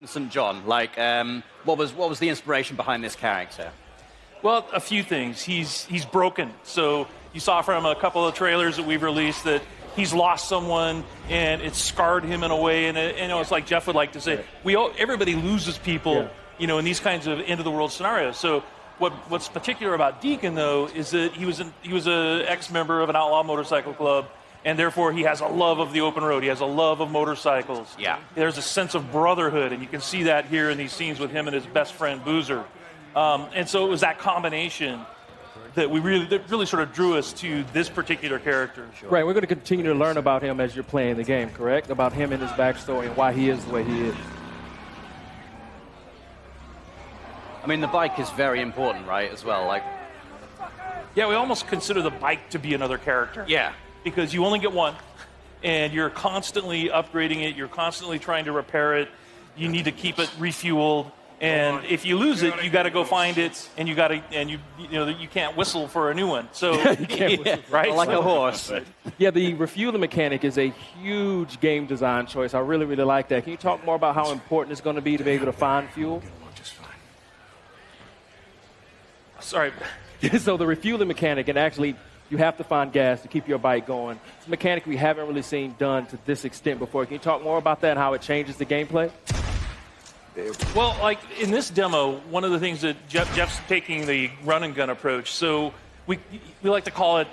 St. John? Like, what was the inspiration behind this character? Well, a few things. He's broken. So you saw from a couple of trailers that we've released that he's lost someone and it's scarred him in a way. And it's like Jeff would like to say, everybody loses people, in these kinds of end of the world scenarios. So what's particular about Deacon though is that he was an ex-member of an outlaw motorcycle club. And therefore, he has a love of the open road. He has a love of motorcycles. Yeah. There's a sense of brotherhood, and you can see that here in these scenes with him and his best friend, Boozer. And so it was that combination that really sort of drew us to this particular character. Right, we're going to continue to learn about him as you're playing the game, correct? About him and his backstory and why he is the way he is. I mean, the bike is very important, right, as well? Yeah, we almost consider the bike to be another character. Yeah. Because you only get one, and you're constantly upgrading it. You're constantly trying to repair it. You need to keep it refueled, and if you lose it, you got to go find it, and you can't whistle for a new one. So, right? Like a horse. Yeah, the refueling mechanic is a huge game design choice. I really, really like that. Can you talk more about how important it's going to be to be able to find fuel? Sorry. So the refueling mechanic, and actually, you have to find gas to keep your bike going. It's a mechanic we haven't really seen done to this extent before. Can you talk more about that and how it changes the gameplay? Well, like in this demo, one of the things that Jeff's taking the run and gun approach. So we like to call it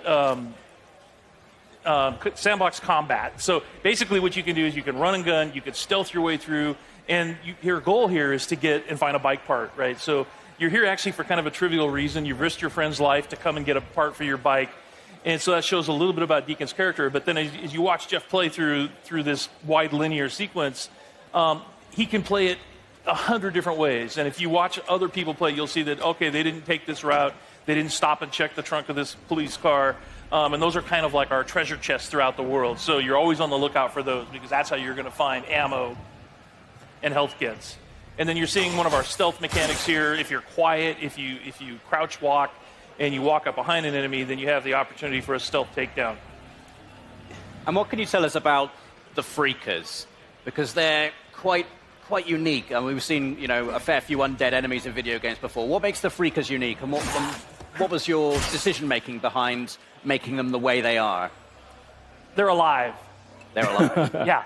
sandbox combat. So basically what you can do is you can run and gun, you can stealth your way through, and your goal here is to get and find a bike part, right? So you're here actually for kind of a trivial reason. You've risked your friend's life to come and get a part for your bike. And so that shows a little bit about Deacon's character. But then as you watch Jeff play through this wide linear sequence, he can play it 100 different ways. And if you watch other people play, you'll see that, okay, they didn't take this route. They didn't stop and check the trunk of this police car. And those are kind of like our treasure chests throughout the world. So you're always on the lookout for those because that's how you're going to find ammo and health kits. And then you're seeing one of our stealth mechanics here. If you're quiet, if you crouch walk and you walk up behind an enemy, then you have the opportunity for a stealth takedown. And what can you tell us about the Freakers? Because they're quite unique. And we've seen, a fair few undead enemies in video games before. What makes the Freakers unique? And what was your decision-making behind making them the way they are? They're alive. They're alive. Yeah,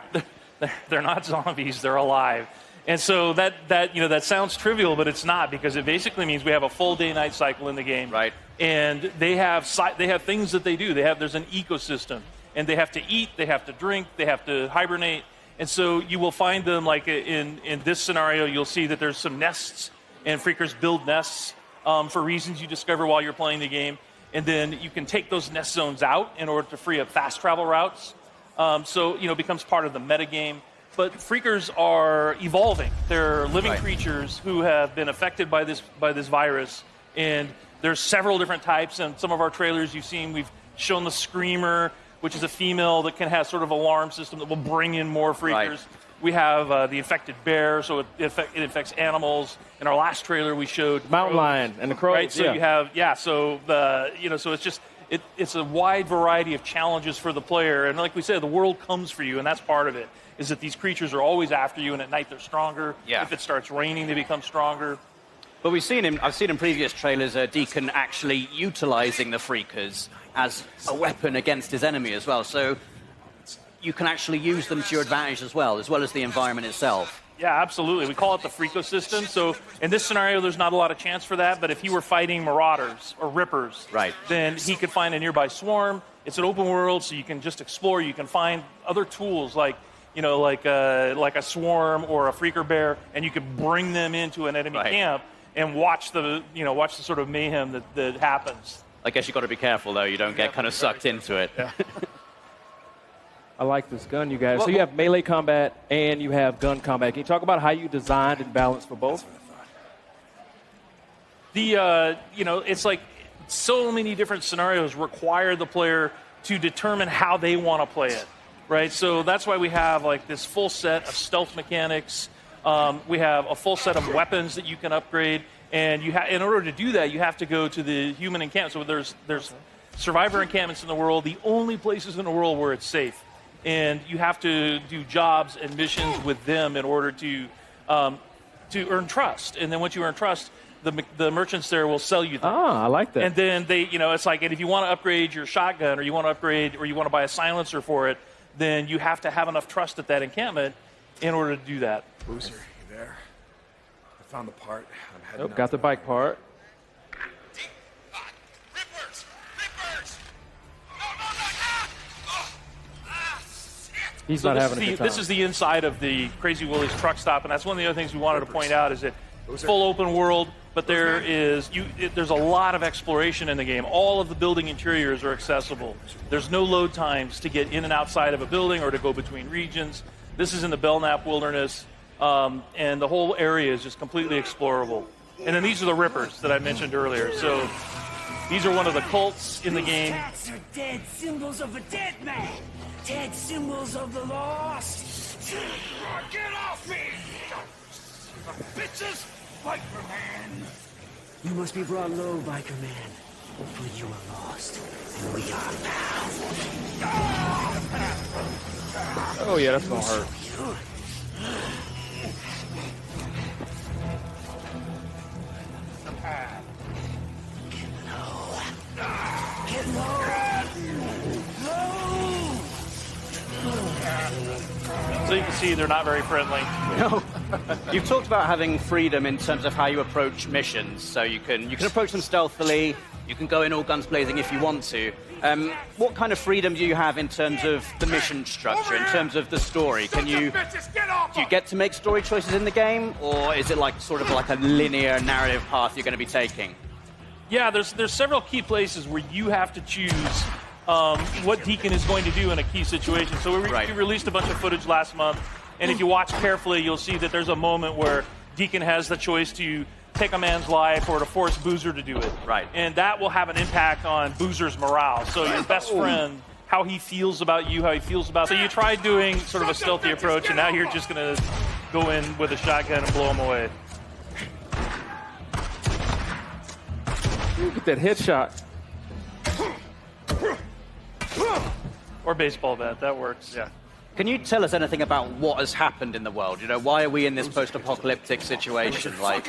they're not zombies. They're alive. And so that sounds trivial, but it's not, because it basically means we have a full day-night cycle in the game. Right. And they have things that they do. There's an ecosystem, and they have to eat, they have to drink, they have to hibernate. And so you will find them, like in this scenario, you'll see that there's some nests, and Freakers build nests for reasons you discover while you're playing the game. And then you can take those nest zones out in order to free up fast travel routes. So it becomes part of the metagame. But Freakers are evolving. They're living creatures who have been affected by this virus, and there's several different types. And some of our trailers you've seen, we've shown the Screamer, which is a female that can have sort of alarm system that will bring in more Freakers. Right. We have the infected bear, so it infects animals. In our last trailer, we showed mountain lion and the crows. Right, so you have so it's just. It's a wide variety of challenges for the player, and like we said, the world comes for you, and that's part of it. Is that these creatures are always after you, and at night they're stronger. Yeah. If it starts raining, they become stronger. But I've seen in previous trailers Deacon actually utilizing the Freakers as a weapon against his enemy as well. So you can actually use them to your advantage as well as the environment itself. Yeah, absolutely. We call it the Freakosystem. So in this scenario, there's not a lot of chance for that. But if he were fighting Marauders or Rippers, then he could find a nearby swarm. It's an open world, so you can just explore. You can find other tools like a swarm or a Freaker bear, and you can bring them into an enemy camp and watch the sort of mayhem that happens. I guess you've got to be careful, though. You don't get kind of sucked into it. Yeah. I like this gun, you guys. So you have melee combat and you have gun combat. Can you talk about how you designed and balanced for both? It's like so many different scenarios require the player to determine how they want to play it, right? So that's why we have like this full set of stealth mechanics. We have a full set of weapons that you can upgrade, and in order to do that, you have to go to the human encampment. So there's survivor encampments in the world, the only places in the world where it's safe. And you have to do jobs and missions with them in order to to earn trust. And then once you earn trust, the merchants there will sell you things. Ah, I like that. And then they, it's like, and if you want to upgrade your shotgun, or you want to upgrade, or you want to buy a silencer for it, then you have to have enough trust at that encampment in order to do that. Boozer, you there? I found the part. I'm heading out Got the bike part. Rippers! Rippers! No, no, no! Ah! Oh! Ah, shit! He's So not having a good time. this is the inside of the Crazy Willie's truck stop, and that's one of the other things we wanted to point out is that it's full open world, but there's a lot of exploration in the game. All of the building interiors are accessible. There's no load times to get in and outside of a building or to go between regions. This is in the Belknap Wilderness, and the whole area is just completely explorable. And then these are the Rippers that I mentioned earlier. So these are one of the cults in the game. Tats are dead symbols of a dead man. Dead symbols of the lost. Get off me! Bitches! Viper Man! You must be brought low, biker man. For you are lost, and we are found. Oh, yeah, that's going to hurt. Get So you can see they're not very friendly. No. You've talked about having freedom in terms of how you approach missions. So you can approach them stealthily. You can go in all guns blazing if you want to. What kind of freedom do you have in terms of the mission structure, in terms of the story? Do you get to make story choices in the game, or is it like sort of like a linear narrative path you're going to be taking? Yeah, there's several key places where you have to choose what Deacon is going to do in a key situation. So we released a bunch of footage last month, and if you watch carefully, you'll see that there's a moment where Deacon has the choice to take a man's life or to force Boozer to do it. Right. And that will have an impact on Boozer's morale. So your best friend, how he feels about you, how he feels about... So you tried doing sort of a stealthy approach, and now you're just going to go in with a shotgun and blow him away. Look at that headshot. Or baseball bat, that works. Yeah. Can you tell us anything about what has happened in the world? Why are we in this post-apocalyptic situation? Like,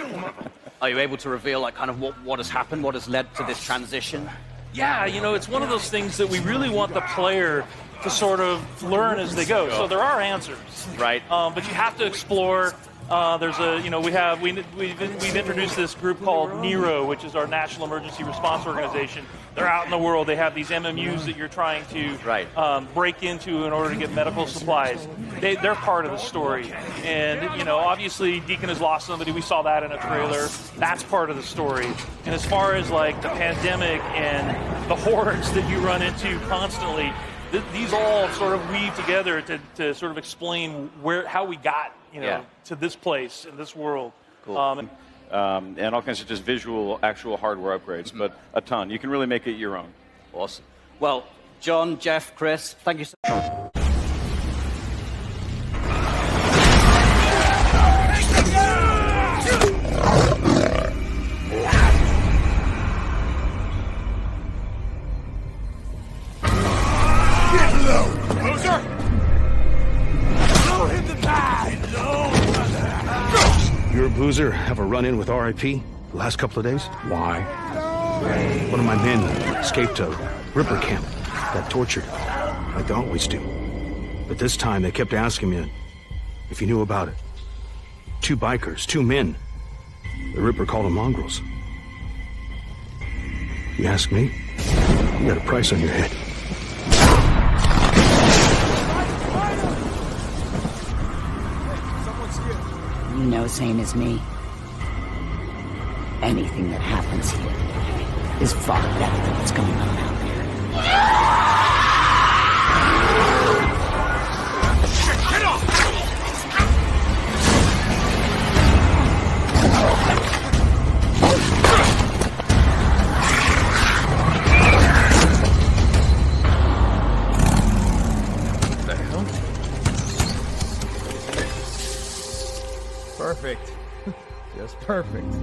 are you able to reveal, like, kind of what has happened, what has led to this transition? Yeah, it's one of those things that we really want the player to sort of learn as they go. So there are answers, right? But you have to explore. There's a, we've introduced this group called NERO, which is our National Emergency Response Organization. They're out in the world. They have these MMUs that you're trying to break into in order to get medical supplies. They're part of the story. And, obviously Deacon has lost somebody. We saw that in a trailer. That's part of the story. And as far as, like, the pandemic and the hordes that you run into constantly, these all sort of weave together to sort of explain how we got to this place in this world. Cool. And all kinds of just visual, actual hardware upgrades, but a ton. You can really make it your own. Awesome. Well, John, Jeff, Chris, thank you so much. You or Boozer have a run-in with RIP the last couple of days? Why? One of my men escaped a Ripper camp, got tortured, like they always do. But this time they kept asking me if you knew about it. 2 bikers, 2 men. The Ripper called them mongrels. You ask me, you got a price on your head. You know, same as me. Anything that happens here is far better than what's going on out there. Get off! What the hell? Perfect. Just perfect.